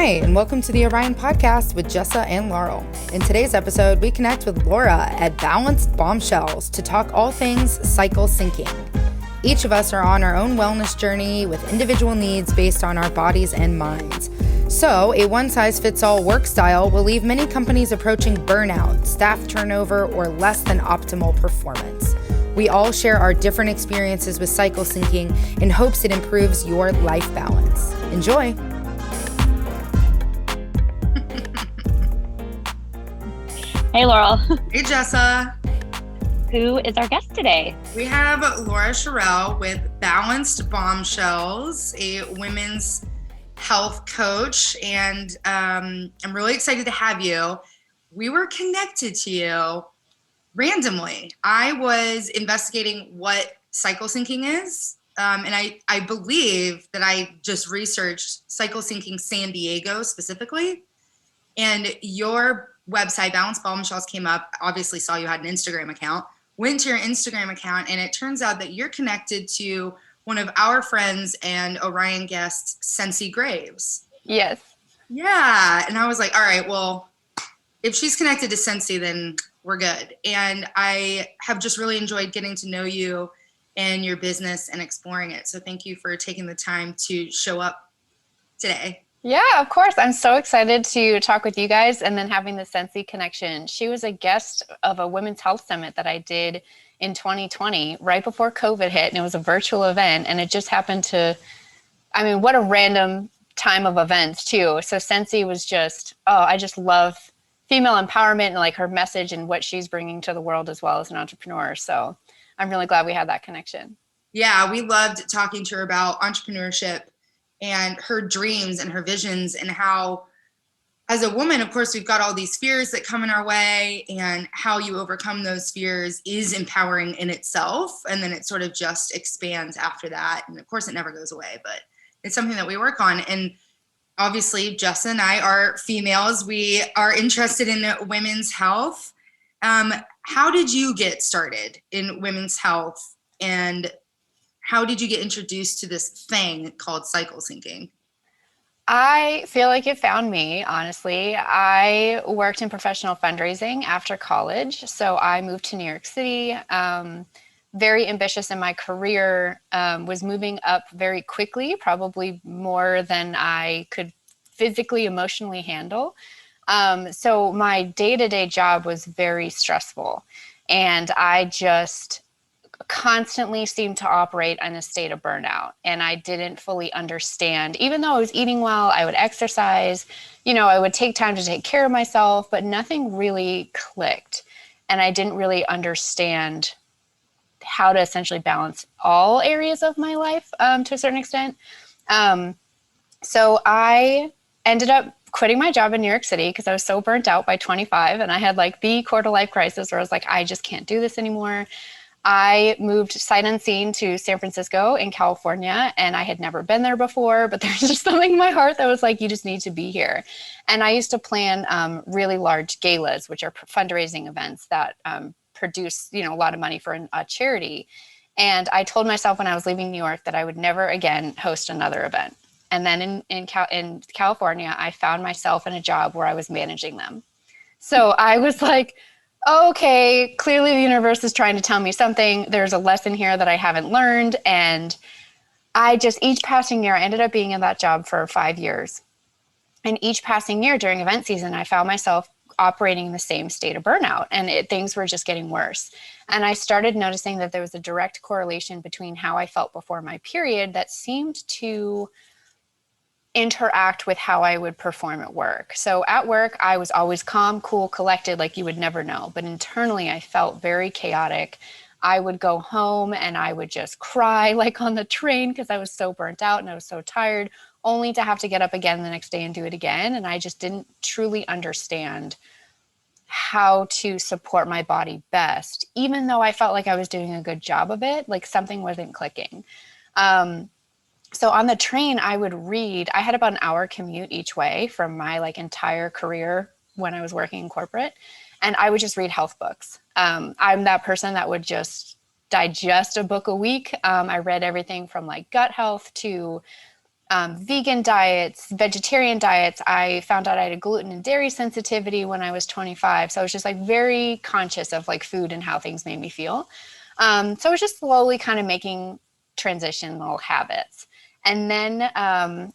Hi, and welcome to the Orion Podcast with Jessa and Laurel. In today's episode, we connect with Laura at Balanced Bombshells to talk all things cycle syncing. Each of us are on our own wellness journey with individual needs based on our bodies and minds. So, a one-size-fits-all work style will leave many companies approaching burnout, staff turnover, or less than optimal performance. We all share our different experiences with cycle syncing in hopes it improves your life balance. Enjoy! Hey, Laurel. Hey, Jessa. Who is our guest today? We have Laura Charelle with Balanced Bombshells, a women's health coach, and I'm really excited to have you. We were connected to you randomly. I was investigating what cycle syncing is, and I believe that I just researched cycle syncing San Diego specifically, and your website, Balanced Bombshells, came up. Obviously saw you had an Instagram account, went to your Instagram account, and it turns out that you're connected to one of our friends and Orion guests, Sensi Graves. Yes. Yeah. And I was like, all right, well, if she's connected to Sensi, then we're good. And I have just really enjoyed getting to know you and your business and exploring it. So thank you for taking the time to show up today. Yeah, of course. I'm so excited to talk with you guys and then having the Sensi connection. She was a guest of a women's health summit that I did in 2020, right before COVID hit, and it was a virtual event. And it just happened to, what a random time of events too. So Sensi was just, I just love female empowerment and like her message and what she's bringing to the world as well as an entrepreneur. So I'm really glad we had that connection. Yeah, we loved talking to her about entrepreneurship and her dreams and her visions, and how, as a woman, of course, we've got all these fears that come in our way, and how you overcome those fears is empowering in itself. And then it sort of just expands after that. And of course, it never goes away, but it's something that we work on. And obviously, Jessa and I are females. We are interested in women's health. How did you get started in women's health, and how did you get introduced to this thing called cycle syncing? I feel like it found me, honestly. I worked in professional fundraising after college. So I moved to New York City, very ambitious in my career, was moving up very quickly, probably more than I could physically, emotionally handle. So my day-to-day job was very stressful. And I just constantly seemed to operate in a state of burnout. And I didn't fully understand, even though I was eating well, I would exercise, I would take time to take care of myself, but nothing really clicked. And I didn't really understand how to essentially balance all areas of my life to a certain extent. So I ended up quitting my job in New York City because I was so burnt out by 25. And I had like the quarter life crisis where I was like, I just can't do this anymore. I moved sight unseen to San Francisco in California, and I had never been there before, but there's just something in my heart that was like, you just need to be here. And I used to plan really large galas, which are fundraising events that produce, a lot of money for a charity. And I told myself when I was leaving New York that I would never again host another event. And then in California, I found myself in a job where I was managing them. So I was like, okay, clearly the universe is trying to tell me something. There's a lesson here that I haven't learned. And each passing year, I ended up being in that job for 5 years. And each passing year during event season, I found myself operating in the same state of burnout, and things were just getting worse. And I started noticing that there was a direct correlation between how I felt before my period that seemed to interact with how I would perform at work. So at work, I was always calm, cool, collected, like you would never know. But internally, I felt very chaotic. I would go home and I would just cry like on the train because I was so burnt out and I was so tired, only to have to get up again the next day and do it again. And I just didn't truly understand how to support my body best, even though I felt like I was doing a good job of it, like something wasn't clicking. So on the train, I would read. I had about an hour commute each way from my entire career when I was working in corporate. And I would just read health books. I'm that person that would just digest a book a week. I read everything from gut health to vegan diets, vegetarian diets. I found out I had a gluten and dairy sensitivity when I was 25. So I was just like very conscious of like food and how things made me feel. So I was just slowly kind of making transitional habits. And then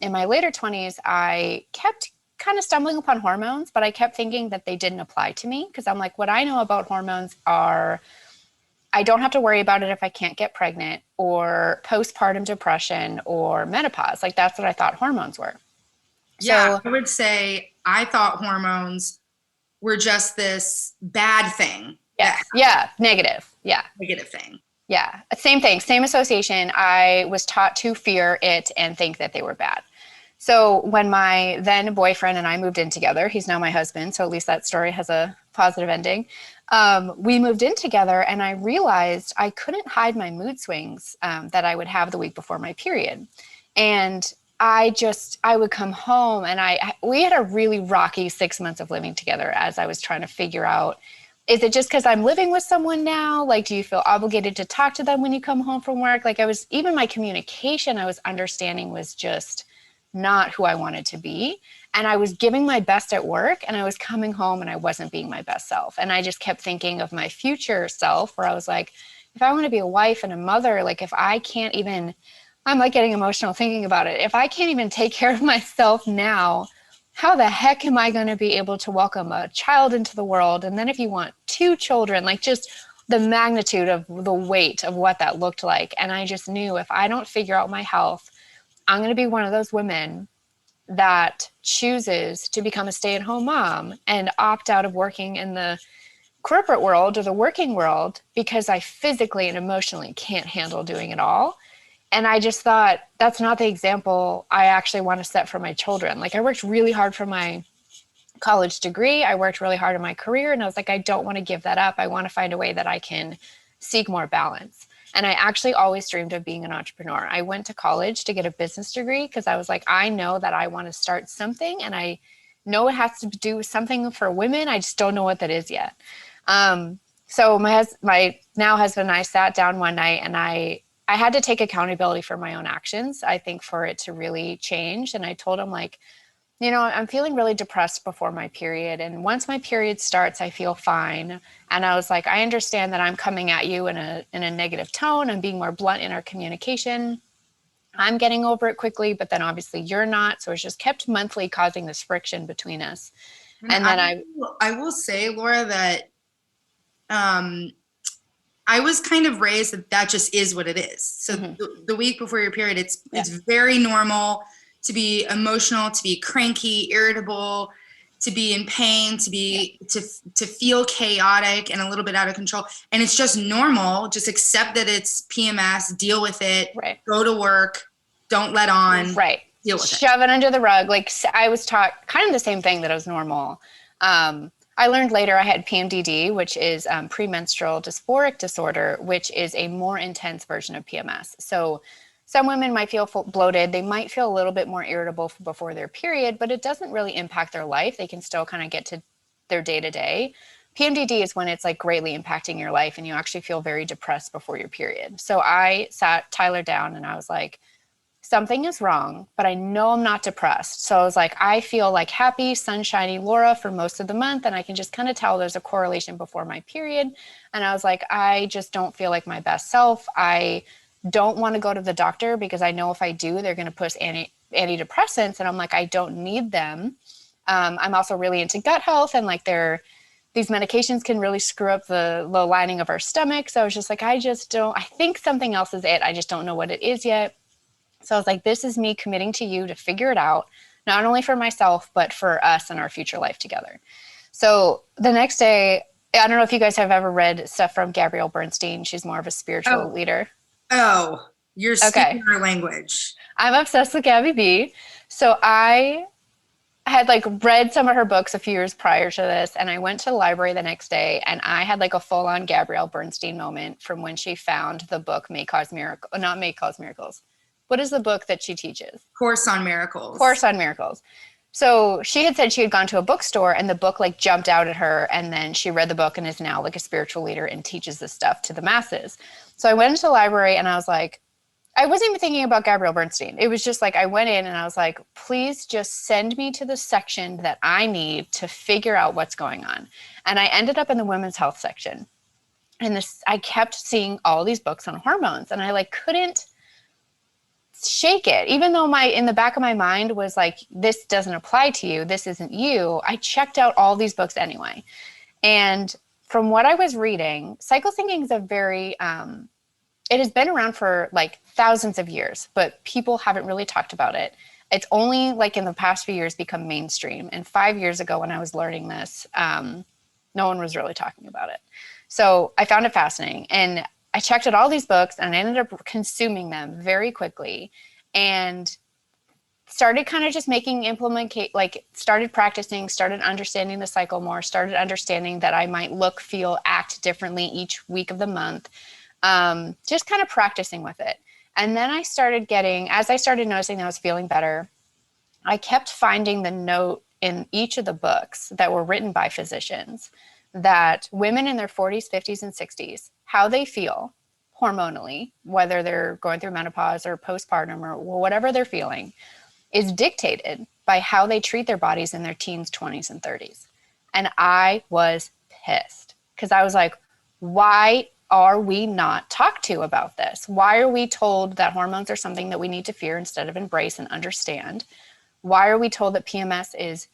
in my later 20s, I kept kind of stumbling upon hormones, but I kept thinking that they didn't apply to me because I'm like, what I know about hormones are I don't have to worry about it if I can't get pregnant or postpartum depression or menopause. Like that's what I thought hormones were. Yeah, So I would say I thought hormones were just this bad thing that yes, yeah, negative. Yeah. negative thing. Yeah. Same thing, same association. I was taught to fear it and think that they were bad. So when my then boyfriend and I moved in together, he's now my husband, so at least that story has a positive ending. We moved in together, and I realized I couldn't hide my mood swings that I would have the week before my period. And I would come home, and we had a really rocky 6 months of living together as I was trying to figure out, is it just because I'm living with someone now? Like, do you feel obligated to talk to them when you come home from work? Like even my communication I was understanding was just not who I wanted to be. And I was giving my best at work and I was coming home and I wasn't being my best self. And I just kept thinking of my future self where I was like, if I want to be a wife and a mother, like if I can't even, I'm like getting emotional thinking about it. If I can't even take care of myself now, how the heck am I going to be able to welcome a child into the world? And then if you want two children, like just the magnitude of the weight of what that looked like. And I just knew if I don't figure out my health, I'm going to be one of those women that chooses to become a stay-at-home mom and opt out of working in the corporate world or the working world because I physically and emotionally can't handle doing it all. And I just thought that's not the example I actually want to set for my children. Like I worked really hard for my college degree. I worked really hard in my career and I was like, I don't want to give that up. I want to find a way that I can seek more balance. And I actually always dreamed of being an entrepreneur. I went to college to get a business degree because I was like, I know that I want to start something and I know it has to do with something for women. I just don't know what that is yet. So my now husband and I sat down one night and I had to take accountability for my own actions, I think, for it to really change. And I told him like, I'm feeling really depressed before my period. And once my period starts, I feel fine. And I was like, I understand that I'm coming at you in a negative tone. I'm being more blunt in our communication. I'm getting over it quickly, but then obviously you're not. So it's just kept monthly causing this friction between us. And then I will say, Laura, that I was kind of raised that just is what it is. So the week before your period, it's very normal to be emotional, to be cranky, irritable, to be in pain, to feel chaotic and a little bit out of control. And it's just normal. Just accept that it's PMS, deal with it, go to work, don't let on, deal with it. Shove it under the rug. Like I was taught kind of the same thing, that it was normal. I learned later I had PMDD, which is premenstrual dysphoric disorder, which is a more intense version of PMS. So some women might feel bloated. They might feel a little bit more irritable before their period, but it doesn't really impact their life. They can still kind of get to their day-to-day. PMDD is when it's like greatly impacting your life and you actually feel very depressed before your period. So I sat Tyler down and I was like, something is wrong, but I know I'm not depressed. So I was like, I feel like happy, sunshiny Laura for most of the month. And I can just kind of tell there's a correlation before my period. And I was like, I just don't feel like my best self. I don't want to go to the doctor because I know if I do, they're going to push antidepressants. And I'm like, I don't need them. I'm also really into gut health and like these medications can really screw up the lining of our stomach. So I was just like, I think something else is it. I just don't know what it is yet. So I was like, this is me committing to you to figure it out, not only for myself, but for us and our future life together. So the next day, I don't know if you guys have ever read stuff from Gabrielle Bernstein. She's more of a spiritual leader. Oh, you're speaking our language. I'm obsessed with Gabby B. So I had like read some of her books a few years prior to this, and I went to the library the next day and I had like a full-on Gabrielle Bernstein moment from when she found the book Not May Cause Miracles. What is the book that she teaches? Course on Miracles. Course on Miracles. So she had said she had gone to a bookstore and the book like jumped out at her, and then she read the book and is now like a spiritual leader and teaches this stuff to the masses. So I went into the library and I was like, I wasn't even thinking about Gabrielle Bernstein. It was just like I went in and I was like, please just send me to the section that I need to figure out what's going on. And I ended up in the women's health section. And I kept seeing all these books on hormones, and I like couldn't shake it. Even though in the back of my mind was like, this doesn't apply to you, this isn't you. I checked out all these books anyway. And from what I was reading, cycle thinking is a very it has been around for like thousands of years, but people haven't really talked about it. It's only like in the past few years become mainstream. And 5 years ago when I was learning this, no one was really talking about it. So I found it fascinating. And I checked out all these books and I ended up consuming them very quickly and started kind of just started practicing, started understanding the cycle more, started understanding that I might look, feel, act differently each week of the month. Just kind of practicing with it. And then as I started noticing that I was feeling better, I kept finding the note in each of the books that were written by physicians that women in their 40s, 50s, and 60s, how they feel hormonally, whether they're going through menopause or postpartum or whatever they're feeling, is dictated by how they treat their bodies in their teens, 20s, and 30s. And I was pissed because I was like, why are we not talked to about this? Why are we told that hormones are something that we need to fear instead of embrace and understand? Why are we told that PMS is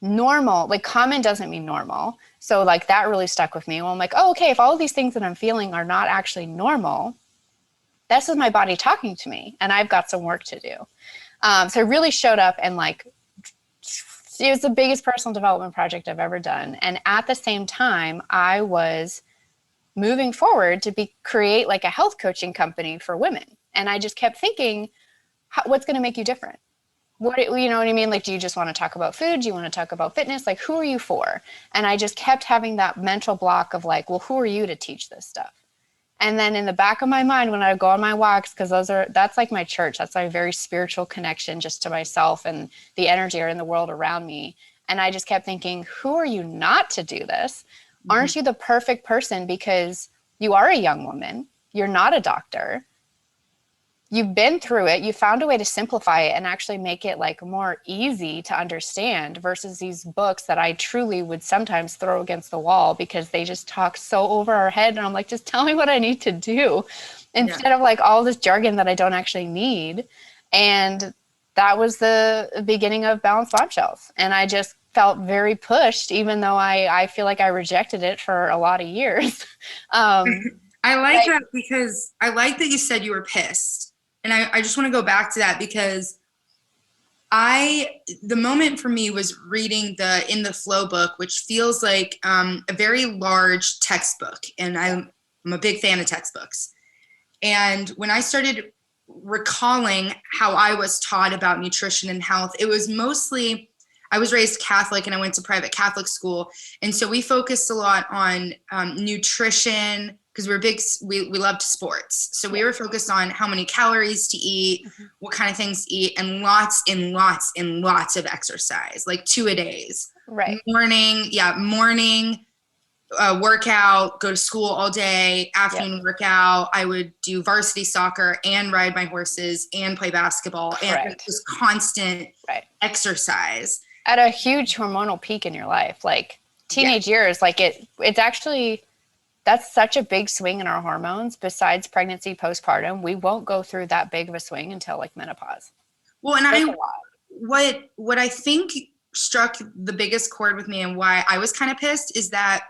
normal? Like common doesn't mean normal. So like that really stuck with me. Well, I'm like, oh, okay, if all of these things that I'm feeling are not actually normal, this is my body talking to me and I've got some work to do. So I really showed up and like, it was the biggest personal development project I've ever done. And at the same time, I was moving forward to create like a health coaching company for women. And I just kept thinking, what's going to make you different? You know what I mean? Like, do you just want to talk about food? Do you want to talk about fitness? Like, who are you for? And I just kept having that mental block of like, well, who are you to teach this stuff? And then in the back of my mind, when I go on my walks, because that's like my church, that's my very spiritual connection just to myself and the energy in the world around me. And I just kept thinking, who are you not to do this? Mm-hmm. Aren't you the perfect person because you are a young woman? You're not a doctor. You've been through it. You found a way to simplify it and actually make it like more easy to understand versus these books that I truly would sometimes throw against the wall because they just talk so over our head. And I'm like, just tell me what I need to do instead of like all this jargon that I don't actually need. And that was the beginning of Balanced Bombshells. And I just felt very pushed, even though I feel like I rejected it for a lot of years. I like that because I like that you said you were pissed. And I just want to go back to that because the moment for me was reading the In the Flow book, which feels like a very large textbook. And I'm a big fan of textbooks. And when I started recalling how I was taught about nutrition and health, it was mostly, I was raised Catholic and I went to private Catholic school. And so we focused a lot on nutrition, because we loved sports. So we were focused on how many calories to eat, what kind of things to eat, and lots and lots and lots of exercise, like 2 a days. Right. Morning workout, go to school all day, afternoon workout. I would do varsity soccer and ride my horses and play basketball. Correct. And just constant exercise. At a huge hormonal peak in your life, like teenage years, like it's actually... That's such a big swing in our hormones. Besides pregnancy, postpartum, we won't go through that big of a swing until like menopause. Well, and what I think struck the biggest chord with me and why I was kind of pissed is that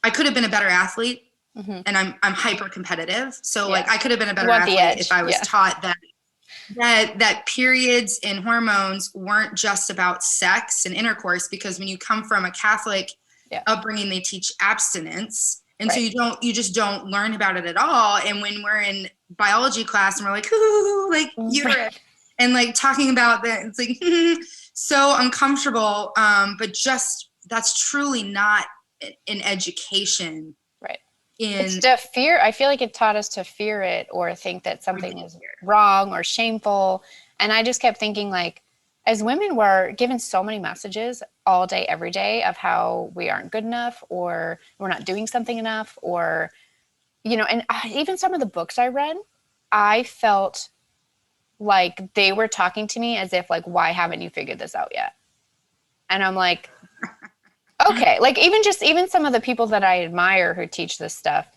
I could have been a better athlete, and I'm hyper competitive. So like I could have been a better athlete if I was taught that periods and hormones weren't just about sex and intercourse, because when you come from a Catholic upbringing, they teach abstinence, and so you just don't learn about it at all. And when we're in biology class and we're like, ooh, like uterus, and like talking about that, it's like so uncomfortable. But just that's truly not an education, right? It's to fear. I feel like it taught us to fear it or think that something is wrong or shameful. And I just kept thinking, like, as women, we're given so many messages all day, every day of how we aren't good enough or we're not doing something enough, or, you know, and even some of the books I read, I felt like they were talking to me as if like, why haven't you figured this out yet? And I'm like, okay, like even some of the people that I admire who teach this stuff,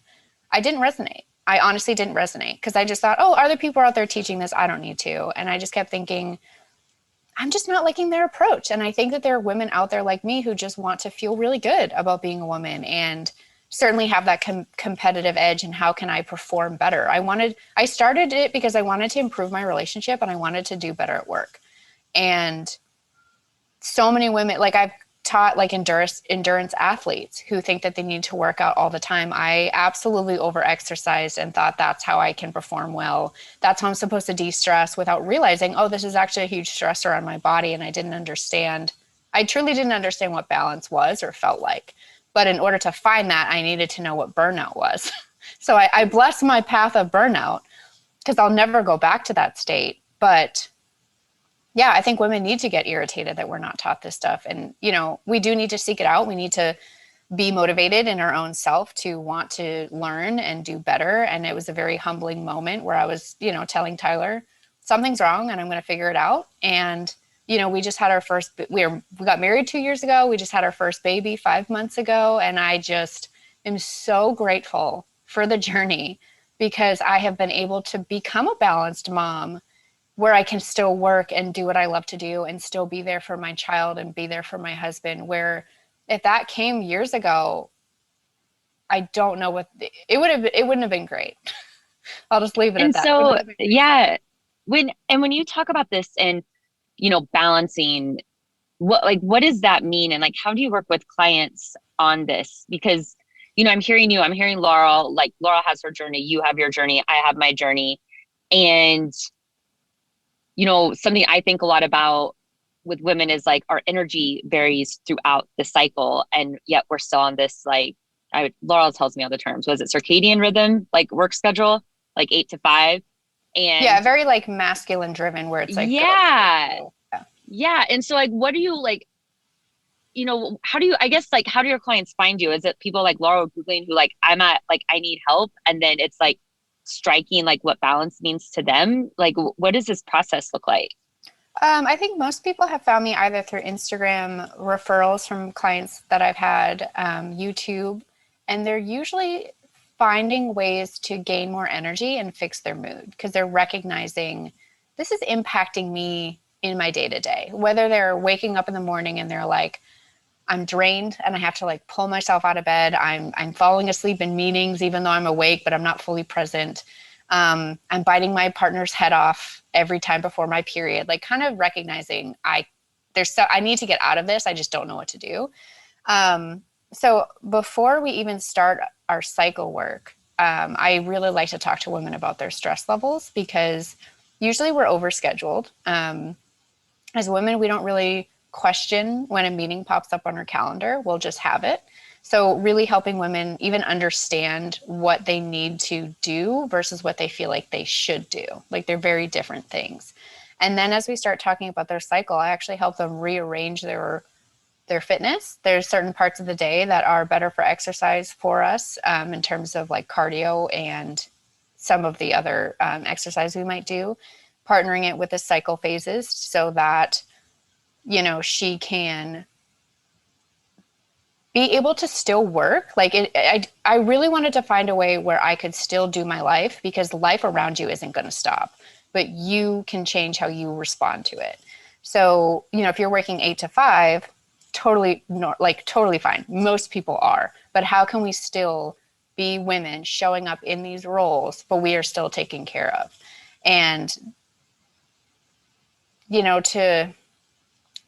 I didn't resonate. I honestly didn't resonate because I just thought, oh, other people are out there teaching this. I don't need to. And I just kept thinking, I'm just not liking their approach. And I think that there are women out there like me who just want to feel really good about being a woman and certainly have that competitive edge. And how can I perform better? I started it because I wanted to improve my relationship and I wanted to do better at work. And so many women, like I've taught like endurance athletes who think that they need to work out all the time. I absolutely over exercised and thought that's how I can perform well. That's how I'm supposed to de-stress without realizing, oh, this is actually a huge stressor on my body. And I truly didn't understand what balance was or felt like. But in order to find that, I needed to know what burnout was. So I blessed my path of burnout because I'll never go back to that state. But yeah, I think women need to get irritated that we're not taught this stuff. And, we do need to seek it out. We need to be motivated in our own self to want to learn and do better. And it was a very humbling moment where I was, telling Tyler, something's wrong and I'm going to figure it out. And, we just had our we got married 2 years ago. We just had our first baby 5 months ago. And I just am so grateful for the journey because I have been able to become a balanced mom where I can still work and do what I love to do and still be there for my child and be there for my husband. Where if that came years ago, I don't know what it wouldn't have been great. I'll just leave it at And that. It so, wouldn't have been great. yeah, when you talk about this and, balancing, what does that mean? And like, how do you work with clients on this? Because, I'm hearing Laurel, like Laurel has her journey, you have your journey, I have my journey. And something I think a lot about with women is like our energy varies throughout the cycle. And yet we're still on this, like, Laurel tells me all the terms. Was it circadian rhythm, like work schedule, like 8 to 5? Yeah, And very like masculine driven where it's like go, go, yeah, go. Yeah. yeah. And so like, what do you like, how do you, I guess, like, how do your clients find you? Is it people like Laurel Googling who like, I need help. And then it's like striking like what balance means to them. Like, what does this process look like? I think most people have found me either through Instagram referrals from clients that I've had, YouTube, and they're usually finding ways to gain more energy and fix their mood because they're recognizing this is impacting me in my day to day. Whether they're waking up in the morning and they're like, I'm drained and I have to like pull myself out of bed. I'm falling asleep in meetings even though I'm awake, but I'm not fully present. I'm biting my partner's head off every time before my period, like kind of recognizing I need to get out of this. I just don't know what to do. So before we even start our cycle work, I really like to talk to women about their stress levels because usually we're overscheduled. As women, we don't really question when a meeting pops up on our calendar. We'll just have it. So really helping women even understand what they need to do versus what they feel like they should do. Like they're very different things. And then as we start talking about their cycle, I actually help them rearrange their fitness. There's certain parts of the day that are better for exercise for us in terms of like cardio and some of the other exercise we might do, partnering it with the cycle phases so that, she can be able to still work. Like I really wanted to find a way where I could still do my life because life around you isn't going to stop, but you can change how you respond to it. So, if you're working 8 to 5, totally fine. Most people are, but how can we still be women showing up in these roles, but we are still taken care of? And,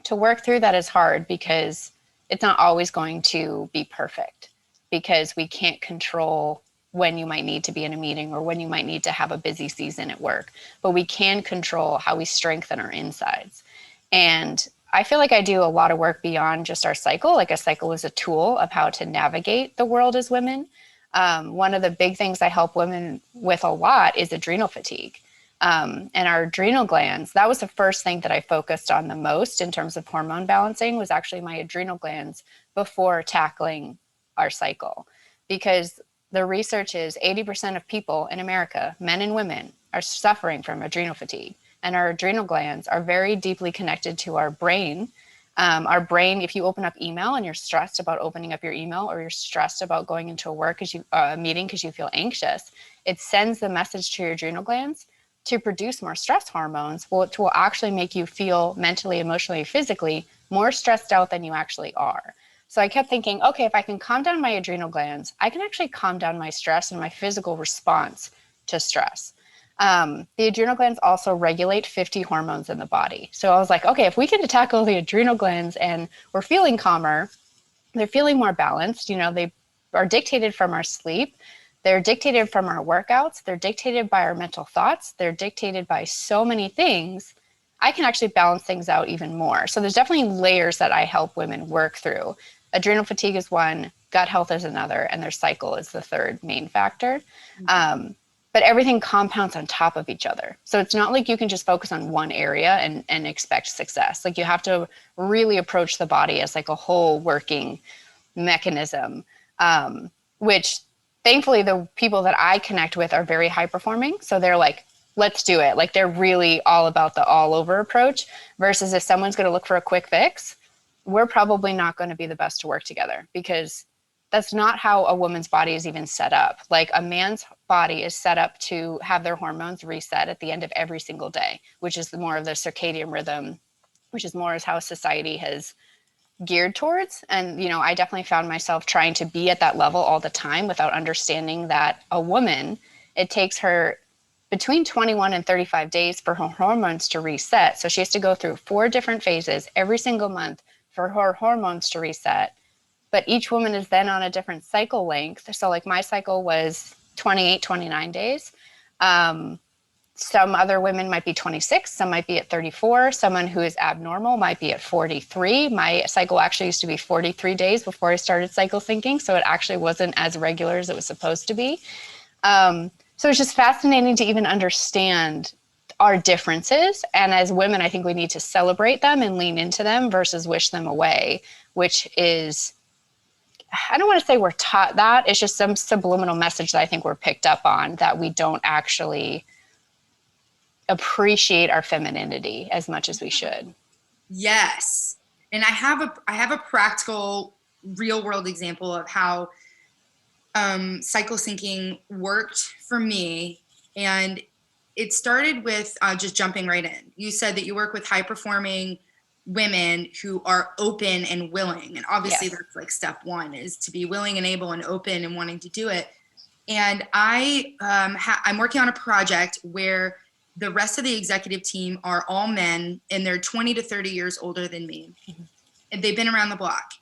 to work through that is hard because it's not always going to be perfect because we can't control when you might need to be in a meeting or when you might need to have a busy season at work, but we can control how we strengthen our insides. And I feel like I do a lot of work beyond just our cycle. Like a cycle is a tool of how to navigate the world as women. One of the big things I help women with a lot is adrenal fatigue. And our adrenal glands, that was the first thing that I focused on the most in terms of hormone balancing was actually my adrenal glands before tackling our cycle. Because the research is 80% of people in America, men and women, are suffering from adrenal fatigue. And our adrenal glands are very deeply connected to our brain. Our brain, if you open up email and you're stressed about opening up your email, or you're stressed about going into a meeting because you feel anxious, it sends the message to your adrenal glands to produce more stress hormones, which will actually make you feel mentally, emotionally, physically more stressed out than you actually are. So I kept thinking, okay, if I can calm down my adrenal glands, I can actually calm down my stress and my physical response to stress. The adrenal glands also regulate 50 hormones in the body. So I was like, okay, if we can tackle the adrenal glands and we're feeling calmer, they're feeling more balanced. They are dictated from our sleep. They're dictated from our workouts. They're dictated by our mental thoughts. They're dictated by so many things. I can actually balance things out even more. So there's definitely layers that I help women work through. Adrenal fatigue is one, gut health is another, and their cycle is the third main factor. But everything compounds on top of each other. So it's not like you can just focus on one area and expect success. Like, you have to really approach the body as like a whole working mechanism, which thankfully the people that I connect with are very high performing. So they're like, let's do it. Like, they're really all about the all over approach, versus if someone's going to look for a quick fix, we're probably not going to be the best to work together, because that's not how a woman's body is even set up. Like, a man's body is set up to have their hormones reset at the end of every single day, which is more of the circadian rhythm, which is more as how society has geared towards. And, I definitely found myself trying to be at that level all the time without understanding that a woman, it takes her between 21 and 35 days for her hormones to reset. So she has to go through 4 different phases every single month for her hormones to reset. But each woman is then on a different cycle length. So like, my cycle was 28, 29 days. Some other women might be 26, some might be at 34. Someone who is abnormal might be at 43. My cycle actually used to be 43 days before I started cycle syncing. So it actually wasn't as regular as it was supposed to be. So it's just fascinating to even understand our differences. And as women, I think we need to celebrate them and lean into them versus wish them away, which is, I don't want to say we're taught that. It's just some subliminal message that I think we're picked up on, that we don't actually appreciate our femininity as much as we should. Yes. And I have a practical, real world example of how cycle syncing worked for me. And it started with just jumping right in. You said that you work with high performing women who are open and willing. And obviously that's like step one, is to be willing and able and open and wanting to do it. And I'm working on a project where the rest of the executive team are all men, and they're 20 to 30 years older than me. Mm-hmm. And they've been around the block.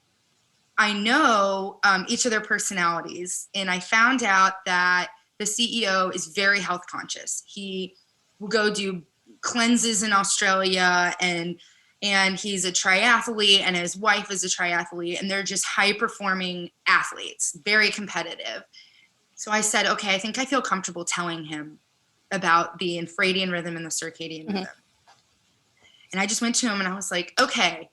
I know each of their personalities, and I found out that the CEO is very health conscious. He will go do cleanses in Australia, and he's a triathlete, and his wife is a triathlete, and they're just high performing athletes, very competitive. So I said, okay, I think I feel comfortable telling him about the infradian rhythm and the circadian rhythm. And I just went to him and I was like, okay,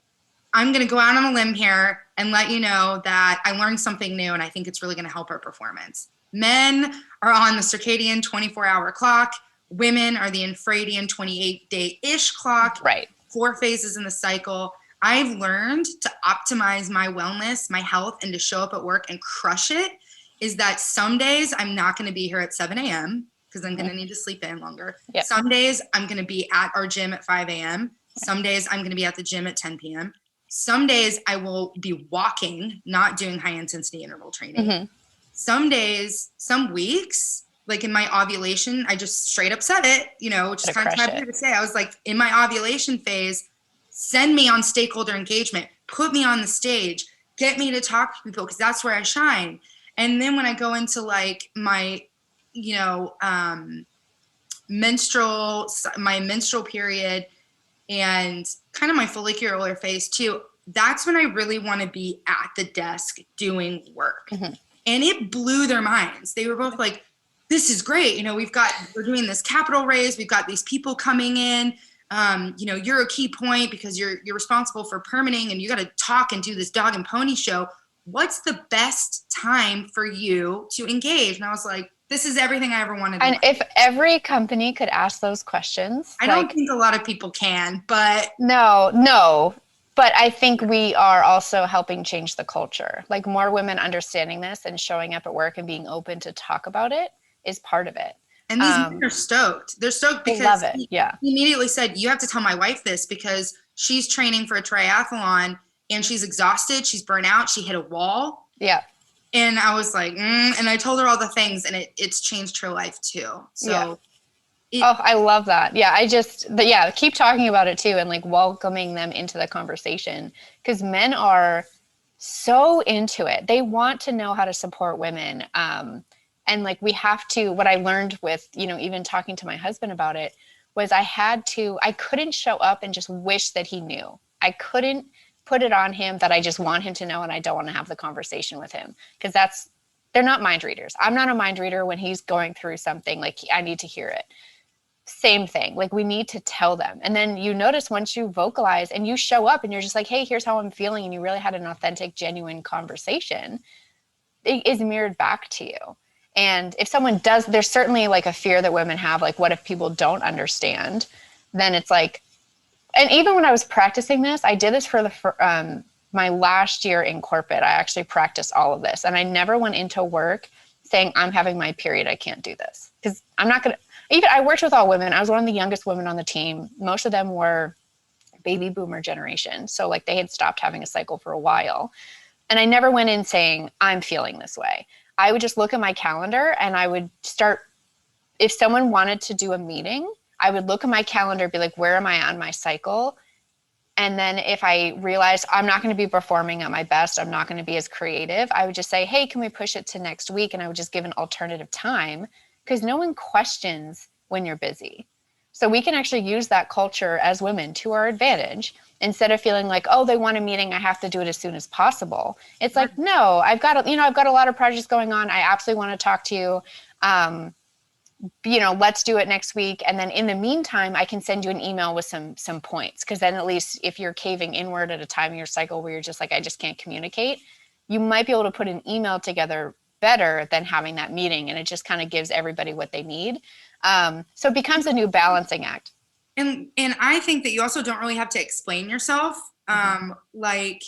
I'm going to go out on a limb here and let you know that I learned something new, and I think it's really going to help our performance. Men are on the circadian 24-hour clock. Women are the infradian 28-day-ish clock. Right. 4 phases in the cycle. I've learned to optimize my wellness, my health, and to show up at work and crush it, is that some days I'm not going to be here at 7 a.m. because I'm going to need to sleep in longer. Yep. Some days I'm going to be at our gym at 5 a.m. Some days I'm going to be at the gym at 10 p.m. Some days I will be walking, not doing high intensity interval training. Mm-hmm. Some days, some weeks, like in my ovulation, I just straight up said it, which is kind of taboo to say. I was like, in my ovulation phase, send me on stakeholder engagement, put me on the stage, get me to talk to people, because that's where I shine. And then when I go into like my, menstrual period and kind of my follicular phase too, that's when I really want to be at the desk doing work. Mm-hmm. And it blew their minds. They were both like, this is great. We're doing this capital raise. We've got these people coming in. You're a key point because you're responsible for permitting, and you got to talk and do this dog and pony show. What's the best time for you to engage? And I was like, This is everything I ever wanted. And if every company could ask those questions, I don't think a lot of people can, but no. But I think we are also helping change the culture. Like more women understanding this and showing up at work and being open to talk about it is part of it. and these men are stoked. They're stoked They because love it. he Yeah. immediately said, you have to tell my wife this because she's training for a triathlon and she's exhausted. She's burnt out. She hit a wall. Yeah. And I was like, and I told her all the things, and it's changed her life too. So, I love that. Yeah, keep talking about it too, and like welcoming them into the conversation, because men are so into it. They want to know how to support women. And like we have to, what I learned with, even talking to my husband about it was I couldn't show up and just wish that he knew. I couldn't put it on him that I just want him to know and I don't want to have the conversation with him, because they're not mind readers. I'm not a mind reader. When he's going through something, like I need to hear it. Same thing. Like we need to tell them. And then you notice once you vocalize and you show up and you're just like, hey, here's how I'm feeling. And you really had an authentic, genuine conversation, it is mirrored back to you. And if someone does, there's certainly like a fear that women have, like, what if people don't understand? Then it's like, and even when I was practicing this, I did this for my last year in corporate. I actually practiced all of this. And I never went into work saying, I'm having my period, I can't do this. Because I'm not going to, even I worked with all women. I was one of the youngest women on the team. Most of them were baby boomer generation. So like they had stopped having a cycle for a while. And I never went in saying, I'm feeling this way. I would just look at my calendar and I would start, if someone wanted to do a meeting, I would look at my calendar, be like, where am I on my cycle? And then if I realized I'm not going to be performing at my best, I'm not going to be as creative, I would just say, hey, can we push it to next week? And I would just give an alternative time, because no one questions when you're busy. So we can actually use that culture as women to our advantage. Instead of feeling like, oh, they want a meeting, I have to do it as soon as possible. It's like, no, I've got a lot of projects going on. I absolutely want to talk to you. Let's do it next week. And then in the meantime, I can send you an email with some points. Because then at least if you're caving inward at a time in your cycle where you're just like, I just can't communicate, you might be able to put an email together better than having that meeting. And it just kind of gives everybody what they need. So it becomes a new balancing act. And I think that you also don't really have to explain yourself. Like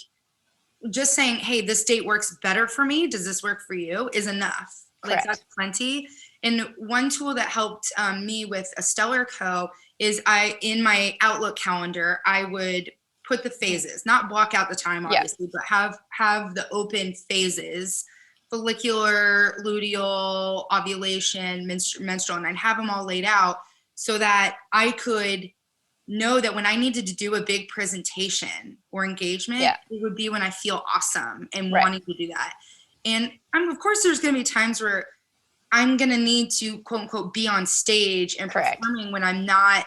just saying, hey, this date works better for me. Does this work for you? Is enough. Correct. Like that's plenty. And one tool that helped me with a Stellar Co is in my Outlook calendar, I would put the phases, not block out the time, obviously, but have the open phases: follicular, luteal, ovulation, menstrual, and I'd have them all laid out so that I could know that when I needed to do a big presentation or engagement, it would be when I feel awesome and wanting to do that. And of course, there's going to be times where I'm going to need to, quote unquote, be on stage and performing when I'm not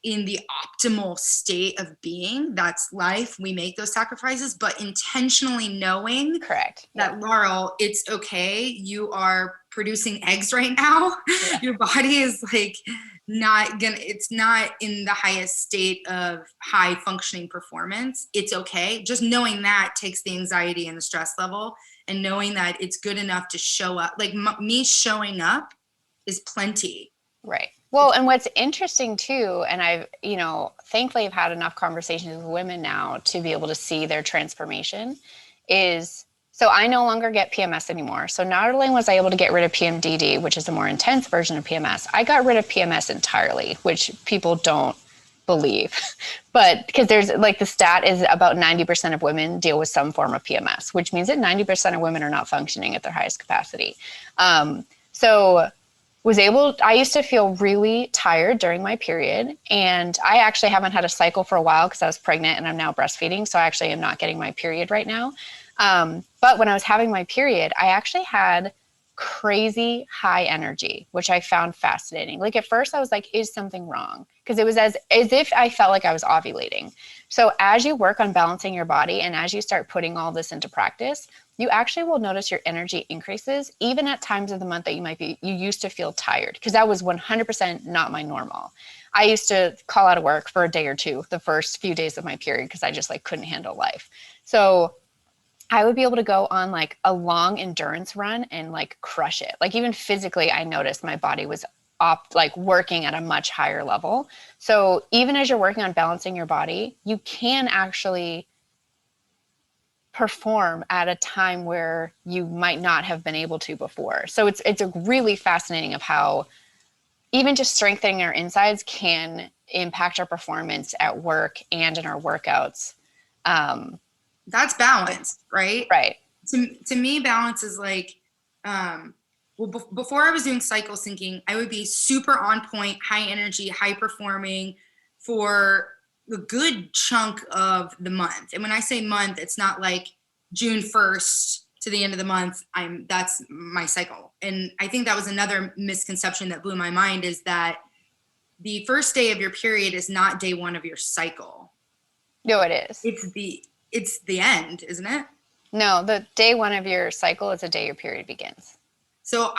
in the optimal state of being. That's life. We make those sacrifices, but intentionally knowing that, Laurel, it's okay. You are producing eggs right now. Your body is like it's not in the highest state of high functioning performance. It's okay. Just knowing that takes the anxiety and the stress level, and knowing that it's good enough to show up. Like me showing up is plenty. Right. Well, and what's interesting too, and I've, thankfully I've had enough conversations with women now to be able to see their transformation is, so I no longer get PMS anymore. So not only was I able to get rid of PMDD, which is a more intense version of PMS, I got rid of PMS entirely, which people don't believe. But because there's like the stat is about 90% of women deal with some form of PMS, which means that 90% of women are not functioning at their highest capacity. I used to feel really tired during my period, and I actually haven't had a cycle for a while because I was pregnant and I'm now breastfeeding. So I actually am not getting my period right now. But when I was having my period, I actually had crazy high energy, which I found fascinating. Like at first I was like, is something wrong? Because it was as if I felt like I was ovulating. So as you work on balancing your body and as you start putting all this into practice, you actually will notice your energy increases even at times of the month that you used to feel tired, because that was 100% not my normal. I used to call out of work for a day or two the first few days of my period because I just couldn't handle life. So I would be able to go on like a long endurance run and like crush it. Like even physically, I noticed my body was like working at a much higher level. So even as you're working on balancing your body, you can actually perform at a time where you might not have been able to before. So it's a really fascinating of how even just strengthening our insides can impact our performance at work and in our workouts. That's balance, right? Right. To me, balance is like, before I was doing cycle syncing, I would be super on point, high energy, high performing for a good chunk of the month. And when I say month, it's not like June 1st to the end of the month. That's my cycle. And I think that was another misconception that blew my mind, is that the first day of your period is not day one of your cycle. No, it is. It's the end, isn't it? No, the day one of your cycle is the day your period begins. So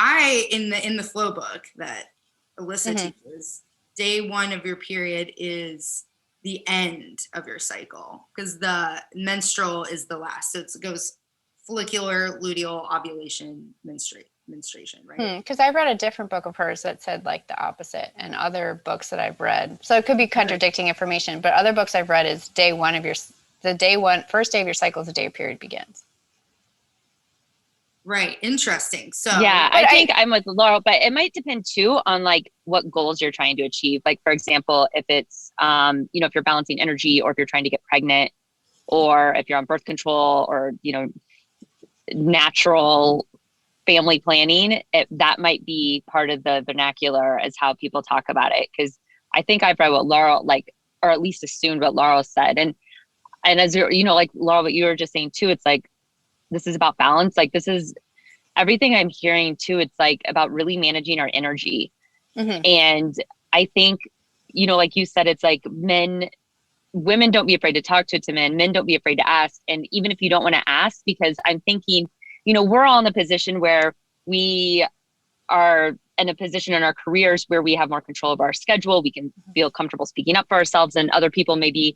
in the flow book that Alyssa teaches, day one of your period is the end of your cycle, because the menstrual is the last. So it goes follicular, luteal, ovulation, menstruation, right? Because I've read a different book of hers that said like the opposite, and other books that I've read. So it could be contradicting information, but other books I've read is first day of your cycle is the day your period begins. Right. Interesting. So yeah, I think I'm with Laurel, but it might depend too on like what goals you're trying to achieve. Like, for example, if it's, if you're balancing energy, or if you're trying to get pregnant, or if you're on birth control, or, natural family planning, that might be part of the vernacular as how people talk about it. Cause I think I've read what Laurel or at least assumed what Laurel said. And as you're, like Laurel, what you were just saying too, it's like, this is about balance. Like, this is everything I'm hearing too. It's like about really managing our energy. And I think, like you said, it's like women don't be afraid to talk to men. Men don't be afraid to ask. And even if you don't want to ask, because I'm thinking, we're all in a position where we are in a position in our careers where we have more control of our schedule. We can feel comfortable speaking up for ourselves, and other people maybe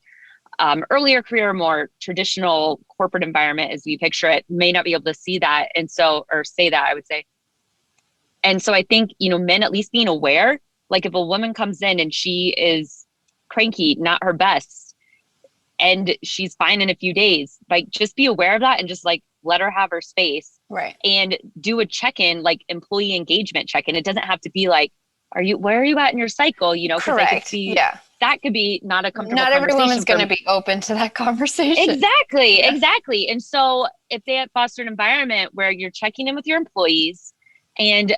earlier career, more traditional corporate environment as we picture it, may not be able to see that. And so, or say that, I would say. And so I think, men at least being aware, like if a woman comes in and she is cranky, not her best, and she's fine in a few days, like just be aware of that and just like let her have her space. Right. And do a check-in, like employee engagement check-in. It doesn't have to be like, where are you at in your cycle? Correct. That could be not a comfortable Not every conversation. woman's going to be open to that conversation. Exactly. And so if they have fostered an environment where you're checking in with your employees, and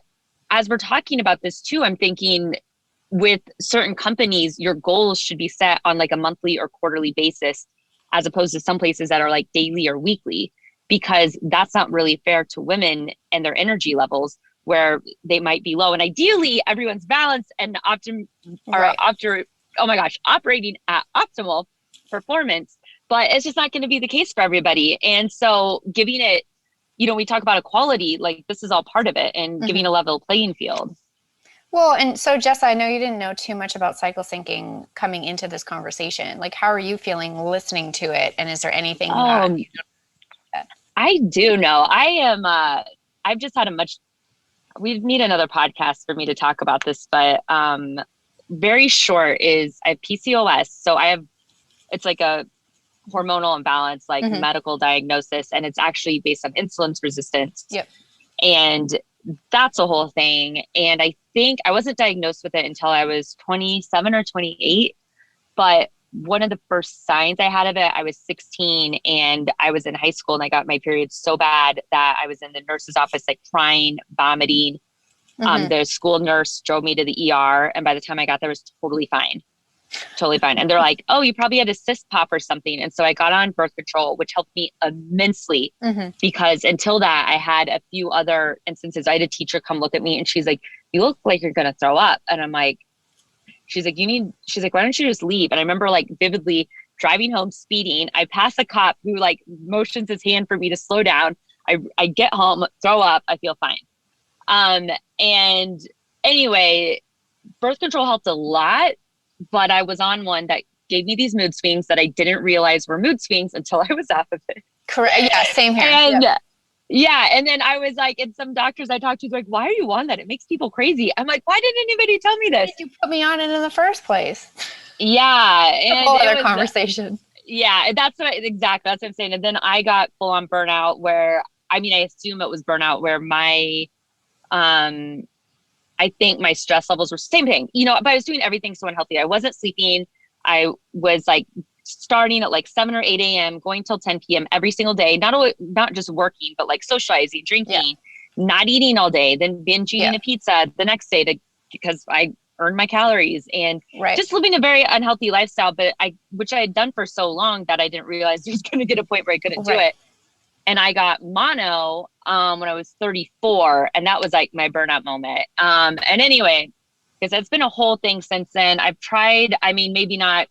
as we're talking about this too, I'm thinking with certain companies, your goals should be set on like a monthly or quarterly basis, as opposed to some places that are like daily or weekly, because that's not really fair to women and their energy levels, where they might be low. And ideally everyone's balanced and operating at optimal performance, but it's just not going to be the case for everybody. And so giving it, we talk about equality, like this is all part of it, and giving a level playing field. Well, and so Jessa, I know you didn't know too much about cycle syncing coming into this conversation. Like, how are you feeling listening to it? And is there anything that you know? I do know. I've just had we need another podcast for me to talk about this, but very short is I have PCOS. So it's like a hormonal imbalance, like medical diagnosis, and it's actually based on insulin resistance. Yep. And that's a whole thing. And I think I wasn't diagnosed with it until I was 27 or 28. But one of the first signs I had of it, I was 16 and I was in high school, and I got my period so bad that I was in the nurse's office, like crying, vomiting. The school nurse drove me to the ER. And by the time I got there, it was totally fine. And they're like, oh, you probably had a cyst pop or something. And so I got on birth control, which helped me immensely because until that, I had a few other instances. I had a teacher come look at me and she's like, you look like you're going to throw up. And I'm like, she's like, why don't you just leave? And I remember like vividly driving home, speeding. I pass a cop who like motions his hand for me to slow down. I get home, throw up, I feel fine. And anyway, birth control helped a lot, but I was on one that gave me these mood swings that I didn't realize were mood swings until I was off of it. Correct. Yeah, same here. And Yep. yeah, and then I was like, and some doctors I talked to like, why are you on that? It makes people crazy. I'm like, why didn't anybody tell me Why this? did you put me on it in the first place? Yeah, A and whole it other was conversation. yeah, exactly that's what I'm saying. And then I got full on burnout where I mean, I assume it was burnout where my um I think my stress levels were same thing, you know, but I was doing everything so unhealthy. I wasn't sleeping. I was like starting at like 7 or 8 a.m., going till 10 p.m. every single day, not just working, but like socializing, Yeah. drinking, not eating all day, then binge eating Yeah. a pizza the next day because I earned my calories and Right. just living a very unhealthy lifestyle, which I had done for so long that I didn't realize there was going to get a point where I couldn't do Right. it. And I got mono when I was 34, and that was like my burnout moment. And anyway, because it's been a whole thing since then. I've tried, I mean, maybe not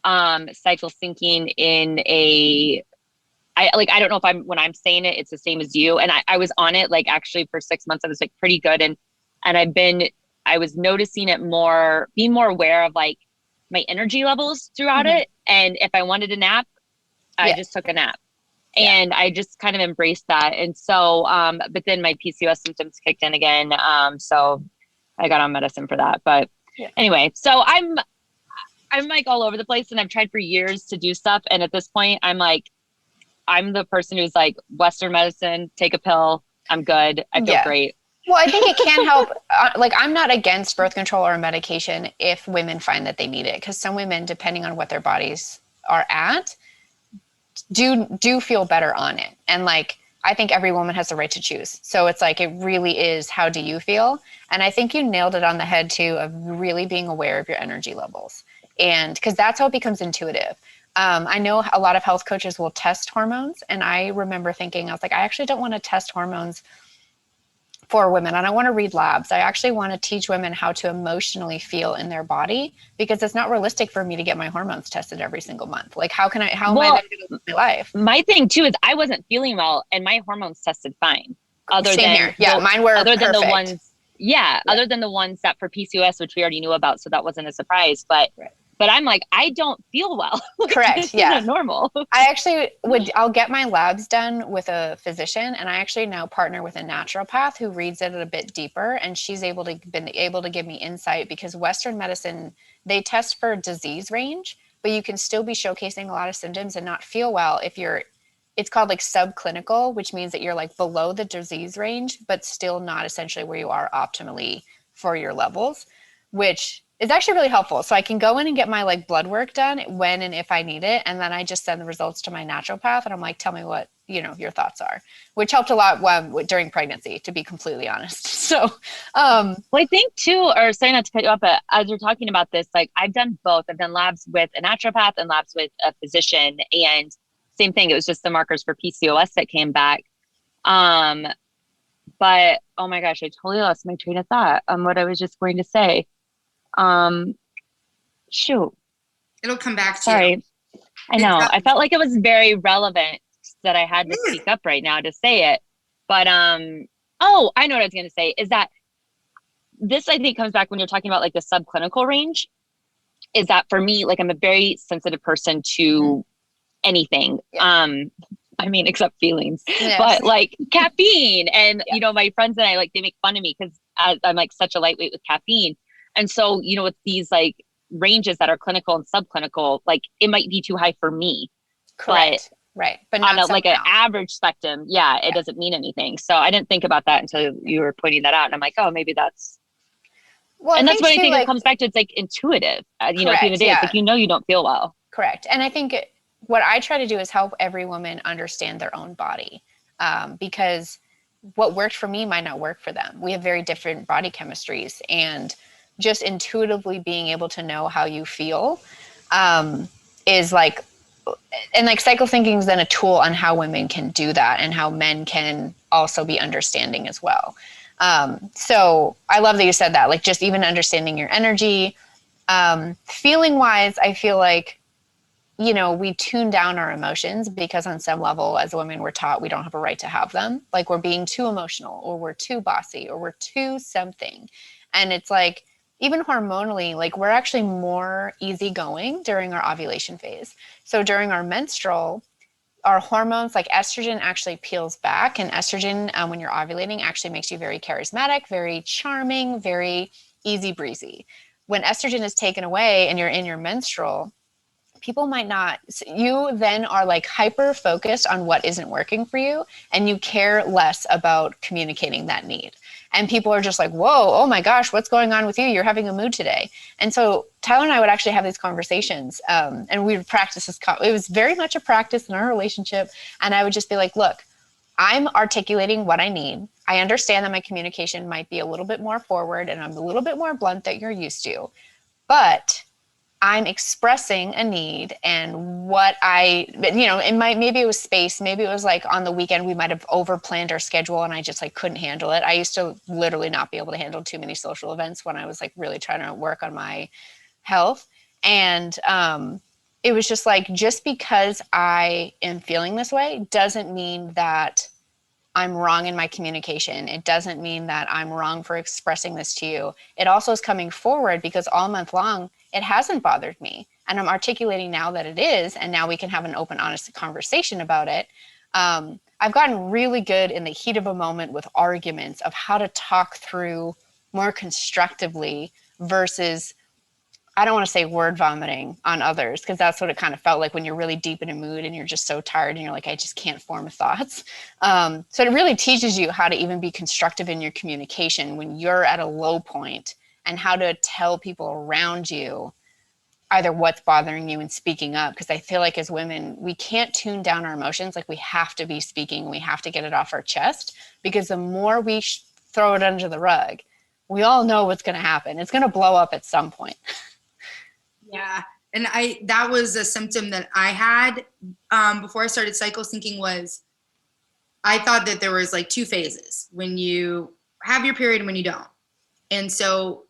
cycle syncing in a I don't know if when I'm saying it, it's the same as you. And I was on it like actually for 6 months. I was like pretty good. And I was noticing it more, being more aware of like my energy levels throughout Mm-hmm. it. And if I wanted a nap, I Yeah. just took a nap. Yeah. And I just kind of embraced that. And so, but then my PCOS symptoms kicked in again. So I got on medicine for that. But Yeah. anyway, so I'm like all over the place and I've tried for years to do stuff. And at this point, I'm the person who's like Western medicine, take a pill. I'm good. I feel Yeah. great. Well, I think it can help. Like, I'm not against birth control or medication if women find that they need it, because some women, depending on what their bodies are at, do feel better on it. And like, I think every woman has the right to choose. So it's like, it really is, how do you feel? And I think you nailed it on the head too, of really being aware of your energy levels. And because that's how it becomes intuitive. I know a lot of health coaches will test hormones. And I remember thinking, I was like, I actually don't want to test hormones for women. And I want to read labs. I actually want to teach women how to emotionally feel in their body, because it's not realistic for me to get my hormones tested every single month. Like, how am I then going to live my life? My thing too is I wasn't feeling well and my hormones tested fine. Same here. Yeah, mine were other than perfect. the ones, other than the ones that for PCOS, which we already knew about. So that wasn't a surprise, but I'm like, I don't feel well. Correct. This Yeah. isn't normal. I actually I'll get my labs done with a physician, and I actually now partner with a naturopath who reads it a bit deeper, and she's been able to give me insight, because Western medicine, they test for disease range, but you can still be showcasing a lot of symptoms and not feel well if it's called like subclinical, which means that you're like below the disease range, but still not essentially where you are optimally for your levels, which is actually really helpful. So I can go in and get my like blood work done when and if I need it. And then I just send the results to my naturopath and I'm like, tell me what, your thoughts are, which helped a lot during pregnancy, to be completely honest. So, well, I think too, or sorry not to cut you off, but as you're talking about this, like I've done both. I've done labs with a naturopath and labs with a physician, and same thing. It was just the markers for PCOS that came back. But oh my gosh, I totally lost my train of thought on what I was just going to say. Shoot. It'll come back to Sorry. you. I know. I felt like it was very relevant that I had to speak up right now to say it. But oh, I know what I was going to say is that this, I think, comes back when you're talking about like the subclinical range, is that for me, like I'm a very sensitive person to anything. Yeah. I mean, except feelings, Yes. but like caffeine and, my friends and I, like, they make fun of me because I'm like such a lightweight with caffeine. And so, with these like ranges that are clinical and subclinical, like it might be too high for me. Correct. Right. But not on like an average spectrum, it doesn't mean anything. So I didn't think about that until you were pointing that out. And I'm like, oh, maybe that's, well, and that's what I think like, it comes back to. It's like intuitive, at the end of the day. Yeah. It's like, you don't feel well. Correct. And I think what I try to do is help every woman understand their own body, because what worked for me might not work for them. We have very different body chemistries, and just intuitively being able to know how you feel is like, and like cycle thinking is then a tool on how women can do that and how men can also be understanding as well. So I love that you said that, like just even understanding your energy, feeling wise, I feel like, we tune down our emotions because on some level as women, we're taught we don't have a right to have them. Like we're being too emotional, or we're too bossy, or we're too something. And it's like, even hormonally, like we're actually more easygoing during our ovulation phase. So during our our hormones, like estrogen actually peels back, and estrogen, when you're ovulating, actually makes you very charismatic, very charming, very easy breezy. When estrogen is taken away and you're in your menstrual, people might not, you then are like hyper focused on what isn't working for you, and you care less about communicating that need. And people are just like, whoa, oh my gosh, what's going on with you? You're having a mood today. And so Tyler and I would actually have these conversations, and we would practice this. It was very much a practice in our relationship. And I would just be like, look, I'm articulating what I need. I understand that my communication might be a little bit more forward and I'm a little bit more blunt that you're used to, but I'm expressing a need, and what maybe it was space. Maybe it was like on the weekend, we might've over planned our schedule and I just like couldn't handle it. I used to literally not be able to handle too many social events when I was like really trying to work on my health. And, it was just like, just because I am feeling this way doesn't mean that I'm wrong in my communication. It doesn't mean that I'm wrong for expressing this to you. It also is coming forward because all month long, it hasn't bothered me. And I'm articulating now that it is, and now we can have an open, honest conversation about it. I've gotten really good in the heat of a moment with arguments of how to talk through more constructively versus, I don't want to say word vomiting on others, because that's what it kind of felt like when you're really deep in a mood and you're just so tired and you're like, I just can't form thoughts. So it really teaches you how to even be constructive in your communication when you're at a low point, and how to tell people around you either what's bothering you and speaking up. Because I feel like as women, we can't tune down our emotions. Like we have to be speaking, we have to get it off our chest, because the more we throw it under the rug, we all know what's going to happen. It's going to blow up at some point. Yeah. And that was a symptom that I had before I started cycle syncing. Was I thought that there was like two phases: when you have your period and when you don't. And so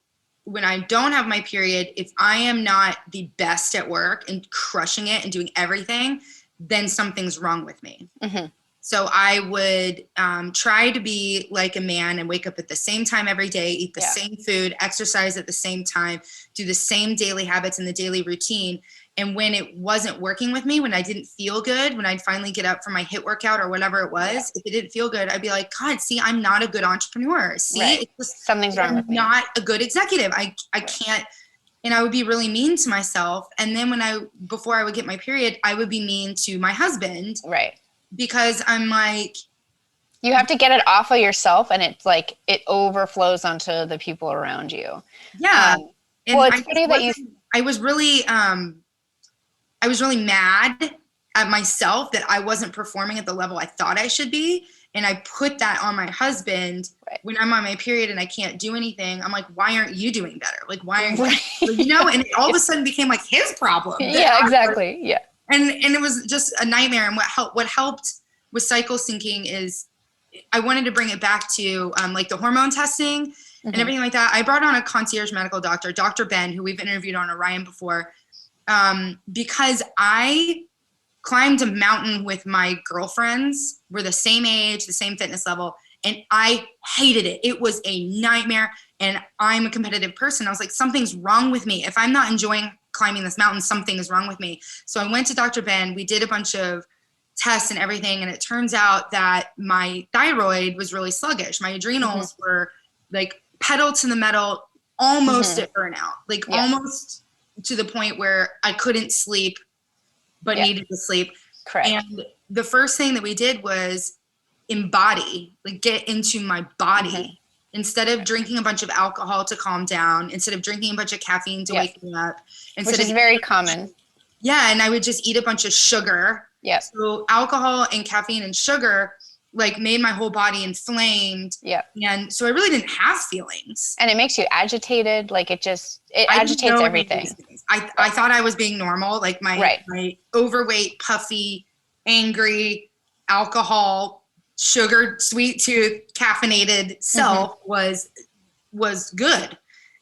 when I don't have my period, if I am not the best at work and crushing it and doing everything, then something's wrong with me. Mm-hmm. So I would try to be like a man and wake up at the same time every day, eat the same food, exercise at the same time, do the same daily habits and the daily routine. And when it wasn't working with me, when I didn't feel good, when I'd finally get up for my HIIT workout or whatever it was, if it didn't feel good, I'd be like, God, see, I'm not a good entrepreneur. See, it's just, something's wrong with me. I'm not a good executive. I can't. And I would be really mean to myself. And then before I would get my period, I would be mean to my husband. Right. Because I'm like, you have to get it off of yourself, and it's like it overflows onto the people around you. Yeah. And well, it's funny that I was really mad at myself that I wasn't performing at the level I thought I should be. And I put that on my husband when I'm on my period and I can't do anything. I'm like, why aren't you doing better? Like, why aren't you, and it all of a sudden became like his problem. Yeah, exactly. Yeah. And it was just a nightmare. And what helped with cycle syncing is I wanted to bring it back to like the hormone testing and everything like that. I brought on a concierge medical doctor, Dr. Ben, who we've interviewed on Orion before, because I climbed a mountain with my girlfriends. We're the same age, the same fitness level, and I hated it. It was a nightmare, and I'm a competitive person. I was like, something's wrong with me. If I'm not enjoying climbing this mountain, something is wrong with me. So I went to Dr. Ben. We did a bunch of tests and everything, and it turns out that my thyroid was really sluggish. My adrenals were like pedal to the metal, almost at burnout, like almost to the point where I couldn't sleep but needed to sleep. Correct. And the first thing that we did was embody, like get into my body. Instead of drinking a bunch of alcohol to calm down, instead of drinking a bunch of caffeine to wake me up. Which is very common. Yeah, and I would just eat a bunch of sugar. Yeah. So alcohol and caffeine and sugar like made my whole body inflamed. Yeah. And so I really didn't have feelings. And it makes you agitated. Like it agitates everything. I thought I was being normal. Like my overweight, puffy, angry, alcohol, sugar, sweet tooth, caffeinated self was good.